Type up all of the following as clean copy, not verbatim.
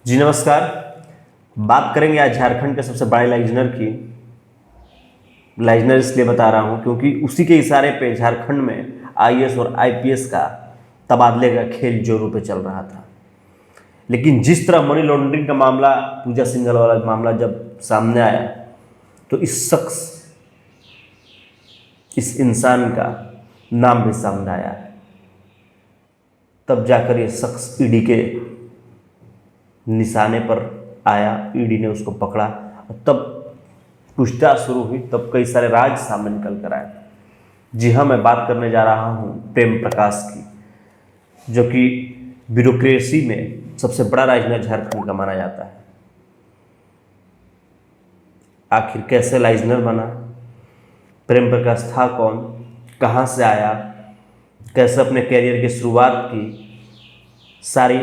जी नमस्कार। बात करेंगे आज झारखंड के सबसे बड़े लाइजनर की। लाइजनर इसलिए बता रहा हूँ क्योंकि उसी के इशारे पे झारखंड में आईएएस और आईपीएस का तबादले का खेल जोरों पे चल रहा था। लेकिन जिस तरह मनी लॉन्ड्रिंग का मामला, पूजा सिंघल वाला मामला जब सामने आया तो इस शख्स, इस इंसान का नाम भी सामने आया है। तब जाकर ये शख्स ईडी के निशाने पर आया, ईडी ने उसको पकड़ा और तब पूछताछ शुरू हुई। तब कई सारे राज सामने निकल कर आए। जी हाँ, मैं बात करने जा रहा हूँ प्रेम प्रकाश की, जो कि ब्यूरोक्रेसी में सबसे बड़ा लाइजनर झारखंड का माना जाता है। आखिर कैसे लाइजनर बना, प्रेम प्रकाश था कौन, कहाँ से आया, कैसे अपने कैरियर की शुरुआत की, सारी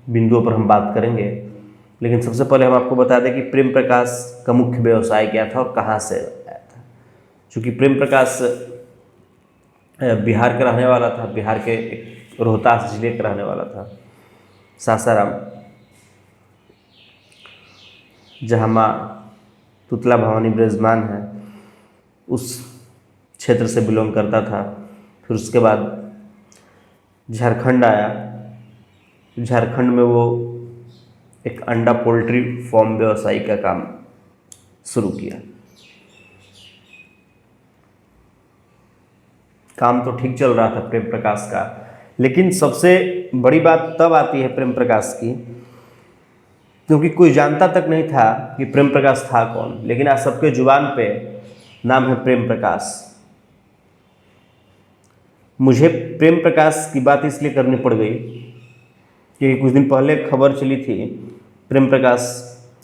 बिंदुओं पर हम बात करेंगे। लेकिन सबसे पहले हम आपको बता दें कि प्रेम प्रकाश का मुख्य व्यवसाय क्या था और कहाँ से आया था। चूँकि प्रेम प्रकाश बिहार का रहने वाला था, बिहार के एक रोहतास जिले का रहने वाला था, सासाराम, जहाँ माँ तुतला भवानी विराजमान है, उस क्षेत्र से बिलोंग करता था। फिर उसके बाद झारखंड आया। झारखंड में वो एक अंडा पोल्ट्री फार्म व्यवसायी का काम शुरू किया। काम तो ठीक चल रहा था प्रेम प्रकाश का, लेकिन सबसे बड़ी बात तब आती है प्रेम प्रकाश की, क्योंकि कोई जानता तक नहीं था कि प्रेम प्रकाश था कौन। लेकिन आज सबके जुबान पे नाम है प्रेम प्रकाश। मुझे प्रेम प्रकाश की बात इसलिए करनी पड़ गई क्योंकि कुछ दिन पहले खबर चली थी प्रेम प्रकाश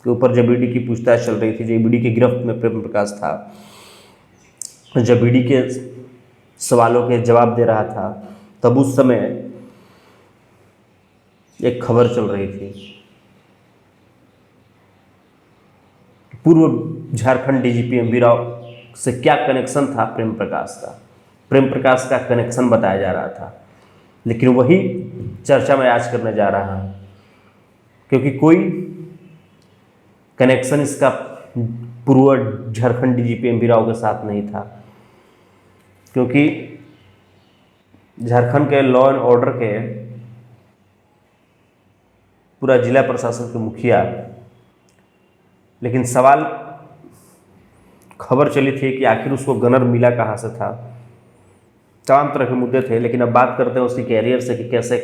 के ऊपर, जब ईडी की पूछताछ चल रही थी, जब ईडी की गिरफ्त में प्रेम प्रकाश था, जब ईडी के सवालों के जवाब दे रहा था, तब उस समय एक खबर चल रही थी। पूर्व झारखंड डीजीपी एमवी राव से क्या कनेक्शन था प्रेम प्रकाश का, प्रेम प्रकाश का कनेक्शन बताया जा रहा था। लेकिन वही चर्चा मैं आज करने जा रहा हूँ, क्योंकि कोई कनेक्शन इसका पूर्व झारखंड डीजीपी एमवी राव के साथ नहीं था। क्योंकि झारखंड के लॉ एंड ऑर्डर के पूरा जिला प्रशासन के मुखिया, लेकिन सवाल, खबर चली थी कि आखिर उसको गनर मिला कहाँ से था, तमाम तरह के मुद्दे थे। लेकिन अब बात करते हैं उसके कैरियर से कि कैसे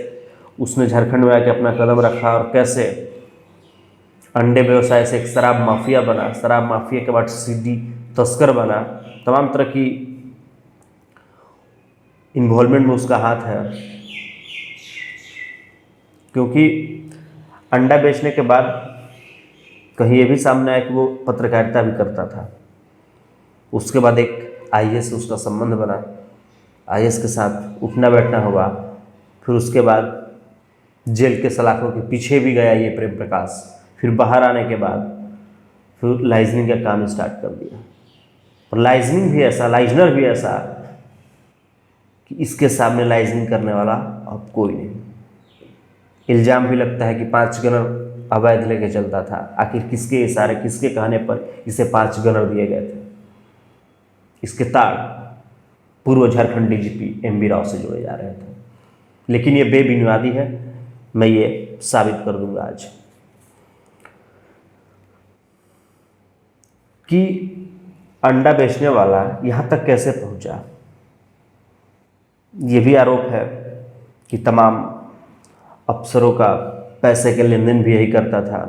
उसने झारखंड में आके अपना कदम रखा और कैसे अंडे व्यवसाय से एक शराब माफिया बना, शराब माफिया के बाद सीडी तस्कर बना। तमाम तरह की इन्वॉल्वमेंट में उसका हाथ है, क्योंकि अंडा बेचने के बाद कहीं ये भी सामने आया कि वो पत्रकारिता भी करता था। उसके बाद एक आईएएस से उसका संबंध बना, आईएएस के साथ उठना बैठना हुआ। फिर उसके बाद जेल के सलाखों के पीछे भी गया ये प्रेम प्रकाश। फिर बाहर आने के बाद फिर लाइजनिंग का काम स्टार्ट कर दिया। और लाइजनिंग भी ऐसा, लाइजनर भी ऐसा कि इसके सामने लाइजनिंग करने वाला अब कोई नहीं। इल्ज़ाम भी लगता है कि 5 गनर अवैध लेके चलता था। आखिर किसके इशारे, किसके कहने पर इसे 5 गनर दिए गए थे? इसके तार पूर्व झारखंड डीजीपी एमवी राव से जुड़े जा रहे थे। लेकिन ये बेबुनियादी है, मैं ये साबित कर दूंगा आज कि अंडा बेचने वाला यहाँ तक कैसे पहुँचा। ये भी आरोप है कि तमाम अफसरों का पैसे के लेन देन भी यही करता था।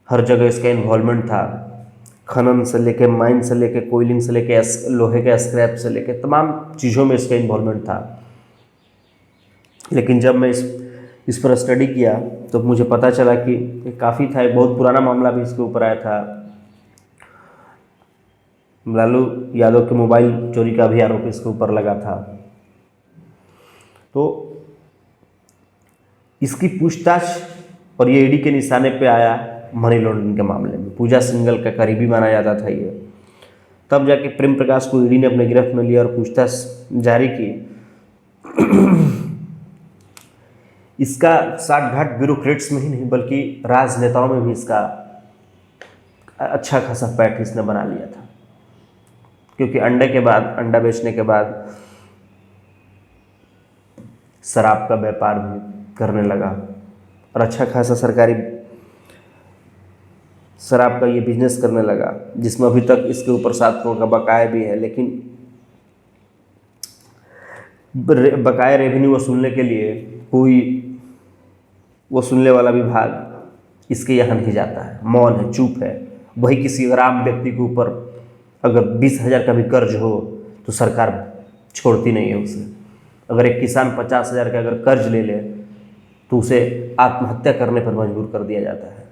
हर जगह इसका इन्वॉल्वमेंट था, खनन से लेके, माइन से लेके, कोयलिंग से लेके, लोहे के स्क्रैप से लेके, तमाम चीज़ों में इसका इन्वॉल्वमेंट था। लेकिन जब मैं इस पर स्टडी किया तो मुझे पता चला कि काफ़ी था। एक बहुत पुराना मामला भी इसके ऊपर आया था। लालू यादव के मोबाइल चोरी का भी आरोप इसके ऊपर लगा था। तो इसकी पूछताछ और ये ईडी के निशाने पे आया मनी लॉन्ड्रिंग के मामले में। पूजा सिंघल का करीबी माना जाता था ये। तब जाके प्रेम प्रकाश को ईडी ने अपने गिरफ्त में लिया और पूछताछ जारी की। इसका साठ घाट ब्यूरोक्रेट्स में ही नहीं बल्कि राजनेताओं में भी इसका अच्छा खासा पैठ इसने बना लिया था, क्योंकि अंडा बेचने के बाद शराब का व्यापार भी करने लगा और अच्छा खासा सरकारी शराब का ये बिजनेस करने लगा, जिसमें अभी तक इसके ऊपर 7 करोड़ का बकाया भी है। लेकिन बकाया रेवेन्यू वसूलने के लिए कोई वसूलने वाला विभाग इसके यहाँ नहीं जाता है, मौन है, चुप है। वही किसी अगर आम व्यक्ति के ऊपर अगर 20,000 का भी कर्ज हो तो सरकार छोड़ती नहीं है उसे। अगर एक किसान 50,000 का अगर कर्ज ले ले तो उसे आत्महत्या करने पर मजबूर कर दिया जाता है।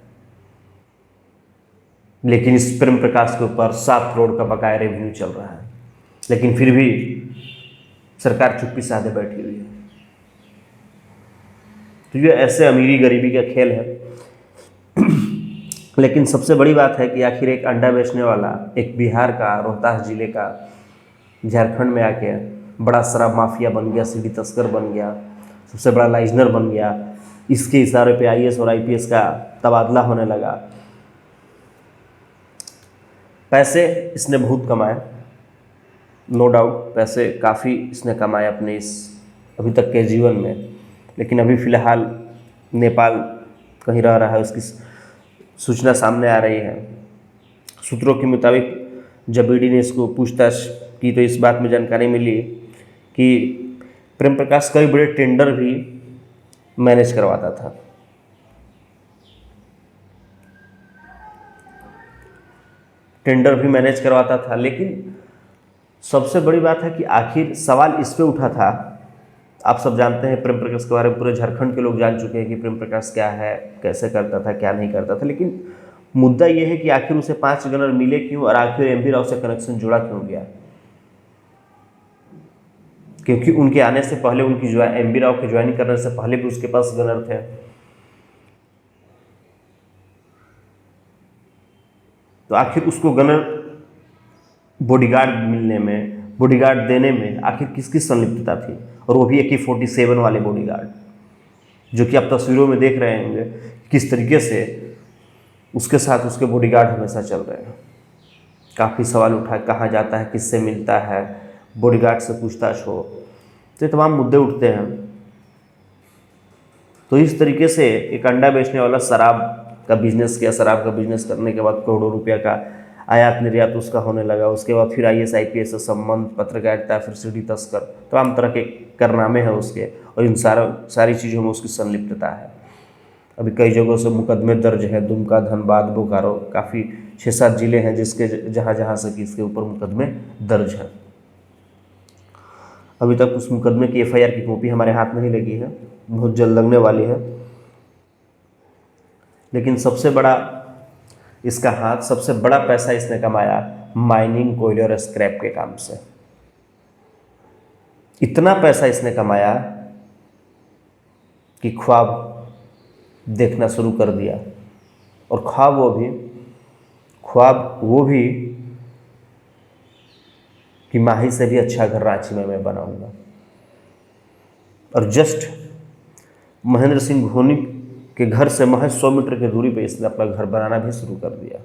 लेकिन इस प्रेम प्रकाश के ऊपर 7 करोड़ का बकाया रेवेन्यू चल रहा है, लेकिन फिर भी सरकार चुप्पी साधे बैठी हुई है। तो ये ऐसे अमीरी गरीबी का खेल है। लेकिन सबसे बड़ी बात है कि आखिर एक अंडा बेचने वाला, एक बिहार का रोहतास जिले का, झारखंड में आके बड़ा शराब माफिया बन गया, सीढ़ी तस्कर बन गया, सबसे बड़ा लाइजनर बन गया। इसके इशारे पे आईएएस और आईपीएस का तबादला होने लगा। पैसे इसने बहुत कमाए, नो डाउट पैसे काफ़ी इसने कमाए अपने इस अभी तक के जीवन में। लेकिन अभी फ़िलहाल नेपाल कहीं रह रहा है, उसकी सूचना सामने आ रही है। सूत्रों के मुताबिक जब ईडी ने इसको पूछताछ की तो इस बात में जानकारी मिली कि प्रेम प्रकाश कई बड़े टेंडर भी मैनेज करवाता था। लेकिन सबसे बड़ी बात है कि आखिर सवाल इस पे उठा था। आप सब जानते हैं प्रेम प्रकाश के बारे में, पूरे झारखंड के लोग जान चुके हैं कि प्रेम प्रकाश क्या है, कैसे करता था, क्या नहीं करता था। लेकिन मुद्दा यह है कि आखिर उसे 5 गनर मिले क्यों और आखिर एमवी राव से कनेक्शन जुड़ा क्यों गया। क्योंकि उनके आने से पहले, उनकी एमवी राव के ज्वाइनिंग करने से पहले भी उसके पास गनर थे। तो आखिर उसको गनर बॉडीगार्ड देने में आखिर किसकी संलिप्तता थी, और वो भी AK-47 वाले बॉडीगार्ड, जो कि आप तस्वीरों में देख रहे होंगे किस तरीके से उसके साथ उसके बॉडीगार्ड हमेशा चल रहे हैं। काफ़ी सवाल उठा, कहाँ जाता है, किससे मिलता है, बॉडीगार्ड से पूछताछ हो, तो ये तमाम मुद्दे उठते हैं। तो इस तरीके से एक अंडा बेचने वाला शराब का बिजनेस किया। शराब का बिजनेस करने के बाद करोड़ों रुपया का आयात निर्यात उसका होने लगा। उसके बाद फिर IAS IPS से संबंध, पत्रकारिता, फिर सीढ़ी तस्कर, तमाम तरह के कारनामे हैं उसके, और इन सारी चीज़ों में उसकी संलिप्तता है। अभी कई जगहों से मुकदमे दर्ज है, दुमका, धनबाद, बोकारो, काफ़ी 6-7 जिले हैं जिसके जहाँ से कि इसके ऊपर मुकदमे दर्ज है। अभी तक उस मुकदमे की FIR की कॉपी हमारे हाथ में ही लगी है, बहुत जल्द लगने वाली है। लेकिन सबसे बड़ा इसका हाथ, सबसे बड़ा पैसा इसने कमाया माइनिंग, कोयले और स्क्रैप के काम से। इतना पैसा इसने कमाया कि ख्वाब देखना शुरू कर दिया, और ख्वाब वो भी कि माही से भी अच्छा घर रांची में मैं बनाऊंगा। और जस्ट महेंद्र सिंह धोनी के घर से महज 100 मीटर की दूरी पे इसने अपना घर बनाना भी शुरू कर दिया।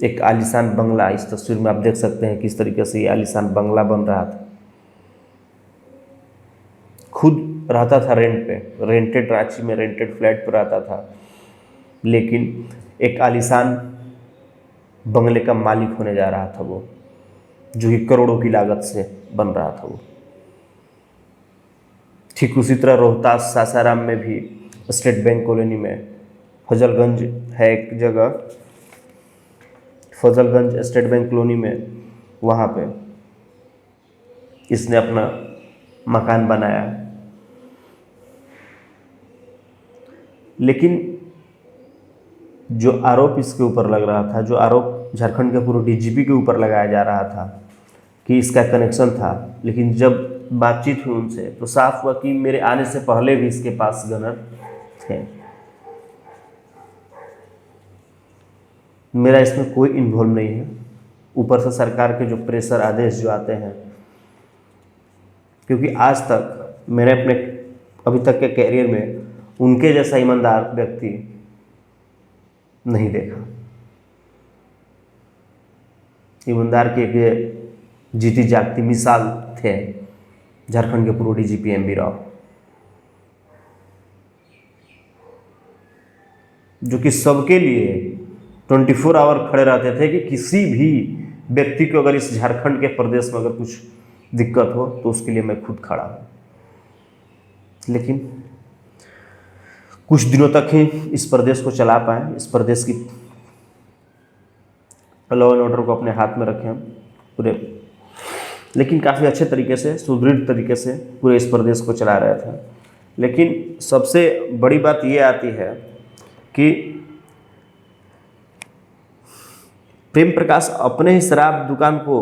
एक आलीशान बंगला, इस तस्वीर में आप देख सकते हैं किस तरीके से ये आलीशान बंगला बन रहा था। खुद रहता था रेंट पे, रेंटेड रांची में रेंटेड फ्लैट पर रहता था, लेकिन एक आलीशान बंगले का मालिक होने जा रहा था वो, जो कि करोड़ों की लागत से बन रहा था वो। ठीक उसी तरह रोहतास, सासाराम में भी स्टेट बैंक कॉलोनी में, फजलगंज है एक जगह, फजलगंज स्टेट बैंक कॉलोनी में, वहाँ पे इसने अपना मकान बनाया। लेकिन जो आरोप इसके ऊपर लग रहा था, जो आरोप झारखंड के पूर्व DGP के ऊपर लगाया जा रहा था कि इसका कनेक्शन था, लेकिन जब बातचीत हुई उनसे तो साफ हुआ कि मेरे आने से पहले भी इसके पास गनर थे। मेरा इसमें कोई इन्वॉल्व नहीं है। ऊपर से सरकार के जो प्रेशर आदेश जो आते हैं, क्योंकि आज तक मैंने अपने अभी तक के कैरियर में उनके जैसा ईमानदार व्यक्ति नहीं देखा। ईमानदार की एक जीती जागती मिसाल थे झारखंड के पूर्व डीजीपी एमवी राव, जो कि सबके लिए 24 आवर खड़े रहते थे कि किसी भी व्यक्ति को अगर इस झारखंड के प्रदेश में अगर कुछ दिक्कत हो तो उसके लिए मैं खुद खड़ा हूँ। लेकिन कुछ दिनों तक ही इस प्रदेश को चला पाए, इस प्रदेश की लॉ एंड ऑर्डर को अपने हाथ में रखें हम पूरे, लेकिन काफ़ी अच्छे तरीके से, सुदृढ़ तरीके से पूरे इस प्रदेश को चला रहे थे। लेकिन सबसे बड़ी बात ये आती है कि प्रेम प्रकाश अपने ही शराब दुकान को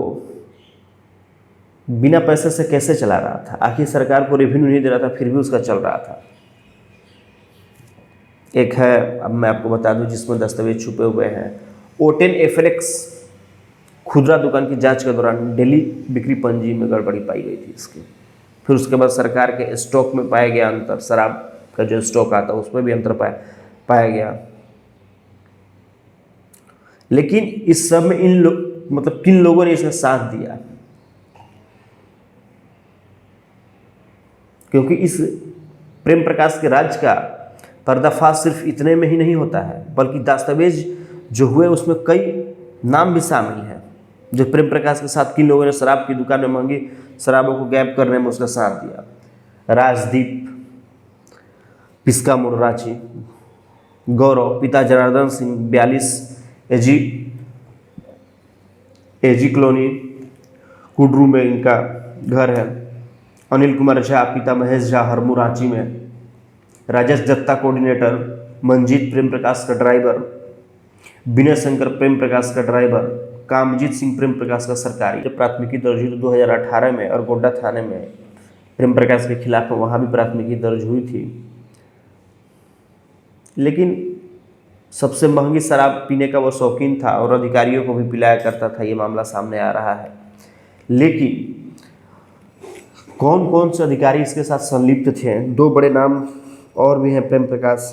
बिना पैसे से कैसे चला रहा था? आखिर सरकार को रेवेन्यू नहीं दे रहा था, फिर भी उसका चल रहा था। एक है, अब मैं आपको बता दूं, जिसमें दस्तावेज छुपे हुए हैं। ओटेन एफएलएक्स खुदरा दुकान की जांच के दौरान दिल्ली बिक्री पंजी में गड़बड़ी पाई गई थी इसकी। फिर उसके बाद सरकार के स्टॉक में पाया गया अंतर, शराब का जो स्टॉक आता है उसमें भी अंतर पाया गया। लेकिन इस सब में किन लोगों ने इसका साथ दिया? क्योंकि इस प्रेम प्रकाश के राज का पर्दाफाश सिर्फ इतने में ही नहीं होता है, बल्कि दस्तावेज जो हुए उसमें कई नाम भी शामिल हैं, जो प्रेम प्रकाश के साथ किन लोगों ने शराब की दुकान में महंगी शराबों को गैप करने में उसका साथ दिया। राजदीप पिस्का मुर्राची, गौरव पिता जनार्दन सिंह 42 एजी कॉलोनी कुडरू में इनका घर है। अनिल कुमार झा पिता महेश झा हरमू रांची में। राजेश दत्ता कोऑर्डिनेटर, मंजीत प्रेम प्रकाश का ड्राइवर, विनय शंकर प्रेम प्रकाश का ड्राइवर, कामजीत सिंह प्रेम प्रकाश का सरकारी। प्राथमिकी दर्ज हुई 2018 में और गोड्डा थाने में प्रेम प्रकाश के खिलाफ वहाँ भी प्राथमिकी दर्ज हुई थी। लेकिन सबसे महंगी शराब पीने का वो शौकीन था और अधिकारियों को भी पिलाया करता था, ये मामला सामने आ रहा है। लेकिन कौन कौन से अधिकारी इसके साथ संलिप्त थे? 2 बड़े नाम और भी हैं प्रेम प्रकाश,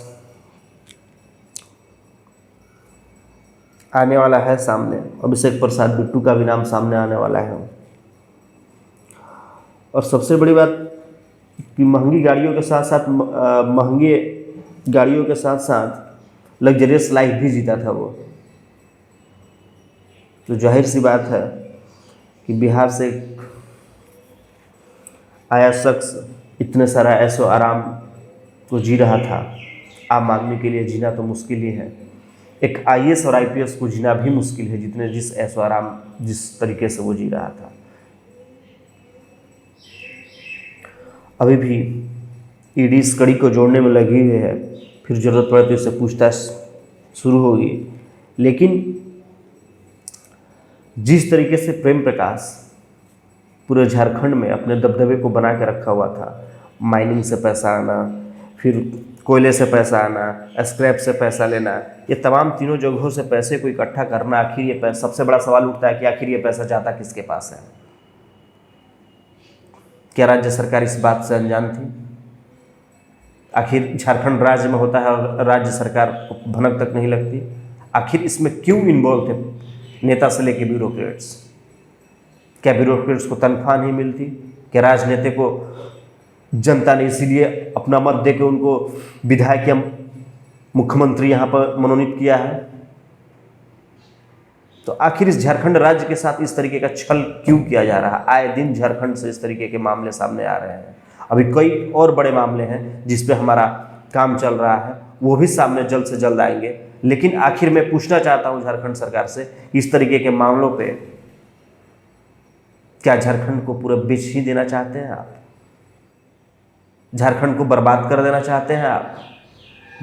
आने वाला है सामने। अभिषेक प्रसाद बिट्टू का भी नाम सामने आने वाला है। और सबसे बड़ी बात कि महंगी गाड़ियों के साथ साथ लग्जरियस लाइफ भी जीता था वो। तो जाहिर सी बात है कि बिहार से आया शख्स इतने सारा ऐशो आराम को जी रहा था, आम आदमी के लिए जीना तो मुश्किल ही है। एक आईएएस और आईपीएस को जीना भी मुश्किल है, जिस ऐशो आराम जिस तरीके से वो जी रहा था। अभी भी ईडी इस कड़ी को जोड़ने में लगी हुई है, फिर जरूरत पड़े तो इससे पूछताछ शुरू होगी। लेकिन जिस तरीके से प्रेम प्रकाश पूरे झारखंड में अपने दबदबे को बना के रखा हुआ था, माइनिंग से पैसा आना, फिर कोयले से पैसा आना, स्क्रैप से पैसा लेना, ये तमाम तीनों जगहों से पैसे को इकट्ठा करना, आखिर ये पैसा, सबसे बड़ा सवाल उठता है कि आखिर ये पैसा जाता किसके पास है? क्या राज्य सरकार इस बात से अनजान थी? आखिर झारखंड राज्य में होता है और राज्य सरकार को भनक तक नहीं लगती? आखिर इसमें क्यों इन्वॉल्व थे नेता से लेके ब्यूरोक्रेट्स? क्या ब्यूरोक्रेट्स को तनख्वाह नहीं मिलती? क्या राजनेता को जनता ने इसीलिए अपना मत दे के उनको विधायक या मुख्यमंत्री यहाँ पर मनोनीत किया है? तो आखिर इस झारखंड राज्य के साथ इस तरीके का छल क्यों किया जा रहा है? आए दिन झारखंड से इस तरीके के मामले सामने आ रहे हैं। अभी कई और बड़े मामले हैं जिस पे हमारा काम चल रहा है, वो भी सामने जल्द से जल्द आएंगे। लेकिन आखिर मैं पूछना चाहता हूँ झारखंड सरकार से, इस तरीके के मामलों पे क्या झारखंड को पूरा बेच ही देना चाहते हैं आप? झारखंड को बर्बाद कर देना चाहते हैं आप?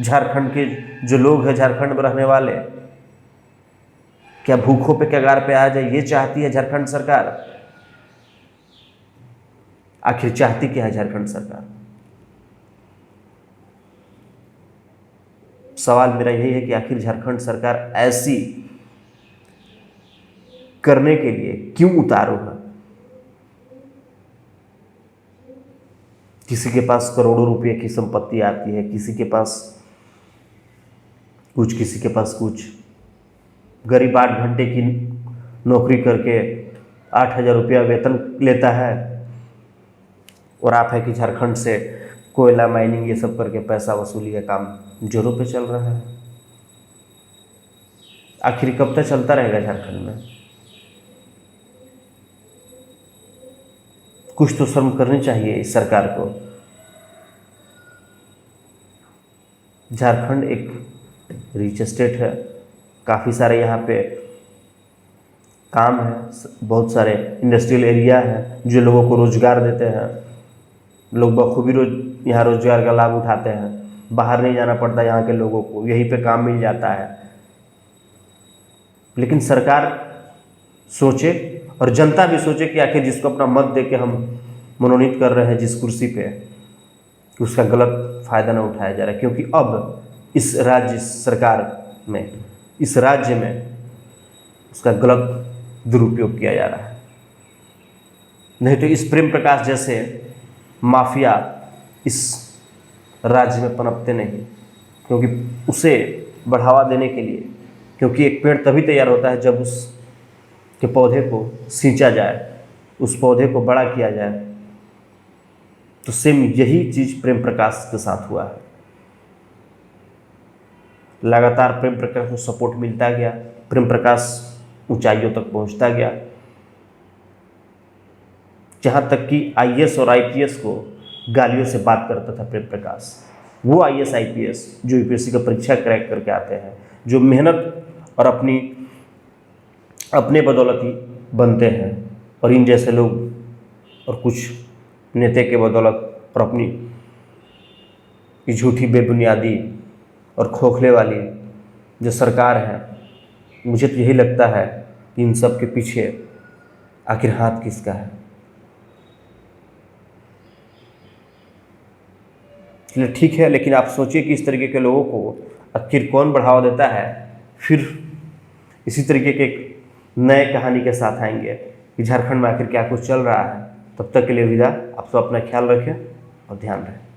झारखंड के जो लोग हैं, झारखंड में रहने वाले, क्या भूखों पे कगार पे आ जाए, ये चाहती है झारखंड सरकार? आखिर चाहती क्या है झारखंड सरकार? सवाल मेरा यही है कि आखिर झारखंड सरकार ऐसी करने के लिए क्यों उतारू है? किसी के पास करोड़ों रुपए की संपत्ति आती है, किसी के पास कुछ, किसी के पास कुछ। गरीब 8 घंटे की नौकरी करके 8,000 रुपया वेतन लेता है, और आप है कि झारखंड से कोयला माइनिंग ये सब करके पैसा वसूली का काम जोरों पे चल रहा है। आखिर कब तक चलता रहेगा झारखंड में? कुछ तो शर्म करनी चाहिए इस सरकार को। झारखंड एक रिच स्टेट है, काफ़ी सारे यहाँ पे काम है, बहुत सारे इंडस्ट्रियल एरिया है जो लोगों को रोज़गार देते हैं। लोग बखूबी यहाँ रोज़गार का लाभ उठाते हैं, बाहर नहीं जाना पड़ता यहाँ के लोगों को, यहीं पे काम मिल जाता है। लेकिन सरकार सोचे और जनता भी सोचे कि आखिर जिसको अपना मत दे के हम मनोनीत कर रहे हैं जिस कुर्सी पे, कि उसका गलत फ़ायदा न उठाया जा रहा है। क्योंकि अब इस राज्य सरकार में, इस राज्य में उसका गलत दुरुपयोग किया जा रहा है। नहीं तो इस प्रेम प्रकाश जैसे माफिया इस राज्य में पनपते नहीं, क्योंकि उसे बढ़ावा देने के लिए, क्योंकि एक पेड़ तभी तैयार होता है जब उस के पौधे को सींचा जाए, उस पौधे को बड़ा किया जाए। तो सेम यही चीज़ प्रेम प्रकाश के साथ हुआ है। लगातार प्रेम प्रकाश को सपोर्ट मिलता गया, प्रेम प्रकाश ऊंचाइयों तक पहुंचता गया, जहाँ तक कि आईएएस और आईपीएस को गालियों से बात करता था प्रेम प्रकाश। वो आईएएस आईपीएस जो यूपीएससी का परीक्षा क्रैक करके आते हैं, जो मेहनत और अपने बदौलत ही बनते हैं, और इन जैसे लोग और कुछ नेता के बदौलत और अपनी झूठी बेबुनियादी और खोखले वाली जो सरकार है, मुझे तो यही लगता है कि इन सब के पीछे आखिर हाथ किसका है। चलिए ठीक है, लेकिन आप सोचिए कि इस तरीके के लोगों को आखिर कौन बढ़ावा देता है। फिर इसी तरीके के एक नए कहानी के साथ आएंगे कि झारखंड में आखिर क्या कुछ चल रहा है। तब तक के लिए विदा। आप सब अपना ख्याल रखें और ध्यान रखें।